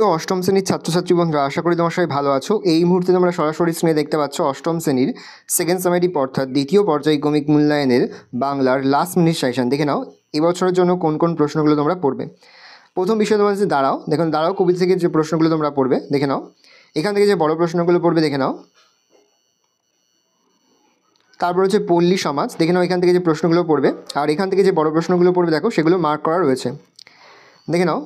প্রিয় অষ্টম শ্রেণীর ছাত্রছাত্রী বন্ধুরা, আশা করি তোমার সবাই ভালো আছো। এই মুহূর্তে তোমরা সরাসরি স্ক্রিনে দেখতে পাচ্ছ অষ্টম শ্রেণীর সেকেন্ড সামেটিভ অর্থাৎ দ্বিতীয় পর্যায়ক্রমিক মূল্যায়নের বাংলার লাস্ট মিনিট সাজেশন। দেখে নাও এবছরের জন্য কোন কোন প্রশ্নগুলো তোমরা পড়বে। প্রথম বিষয় তোমার হচ্ছে দাঁড়াও। দেখুন, দাঁড়াও কবিতা থেকে যে প্রশ্নগুলো তোমরা পড়বে দেখে নাও। এখান থেকে যে বড় প্রশ্নগুলো পড়বে দেখে নাও। তারপর হচ্ছে পল্লী সমাজ, দেখে নাও এখান থেকে যে প্রশ্নগুলো পড়বে। আর এখান থেকে যে বড় প্রশ্নগুলো পড়বে দেখো, সেগুলো মার্ক করা রয়েছে, দেখে নাও।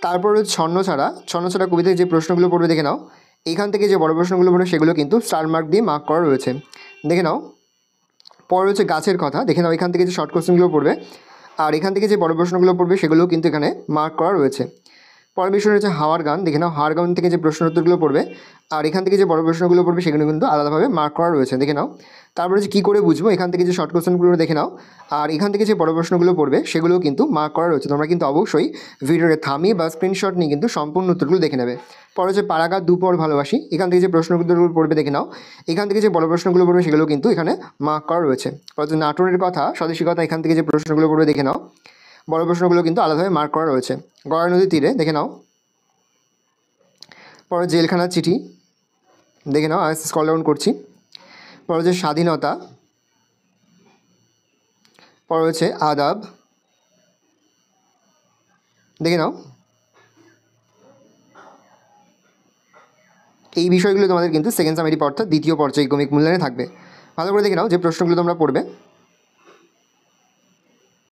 তারপর হচ্ছে ছন্নছাড়া কবিতায় যে প্রশ্নগুলো পড়বে দেখে নাও। এইখান থেকে যে বড় প্রশ্নগুলো পড়বে সেগুলো কিন্তু স্টার মার্ক দিয়ে মার্ক করা রয়েছে, দেখে নাও। পরে হচ্ছে গাছের কথা, দেখে নাও এখান থেকে যে শর্ট কোশ্চেনগুলো পড়বে আর এখান থেকে যে বড় প্রশ্নগুলো পড়বে সেগুলোও কিন্তু এখানে মার্ক করা রয়েছে। পরের বিষয় হচ্ছে হাওয়ার গান, দেখে নাও হাওয়ার গান থেকে যে প্রশ্ন উত্তরগুলো পড়বে আর এখান থেকে যে বড় প্রশ্নগুলো পড়বে সেগুলো কিন্তু আলাদাভাবে মার্ক করা রয়েছে, দেখে নাও। তারপরে হচ্ছে কী করে বুঝবো, এখান থেকে যে শর্ট কোশ্চেনগুলো দেখে নাও আর এখান থেকে যে বড় প্রশ্নগুলো পড়বে সেগুলোও কিন্তু মার্ক করা রয়েছে। তোমরা কিন্তু অবশ্যই ভিডিওতে থামিয়ে বা স্ক্রিনশট নিয়ে কিন্তু সম্পূর্ণ উত্তরগুলো দেখে নেবে। পরে হচ্ছে পারাগার দুপর ভালোবাসি, এখান থেকে যে প্রশ্ন উত্তরগুলো পড়বে দেখে নাও। এখান থেকে যে বড় প্রশ্নগুলো পড়বে সেগুলো কিন্তু এখানে মার্ক করা রয়েছে। পরে হচ্ছে নাটোরের কথা স্বদেশী কথা, এখান থেকে যে প্রশ্নগুলো পড়বে দেখে নাও। বড় প্রশ্নগুলো কিন্তু আলাদাভাবে মার্ক করা রয়েছে। গড়াই নদীর তীরে, দেখে নাও। পরে জেলখানার চিঠি, দেখে নাও, আস্তে স্ক্রল ডাউন করছি। পরে হচ্ছে স্বাধীনতা, পরে হচ্ছে আদাব, দেখে নাও। এই বিষয়গুলো তোমাদের কিন্তু সেকেন্ড সামেটিভ অর্থাৎ দ্বিতীয় পর্যায়ক্রমিক মূল্যায়নে থাকবে। ভালো করে দেখে নাও যে প্রশ্নগুলো তোমরা পড়বে।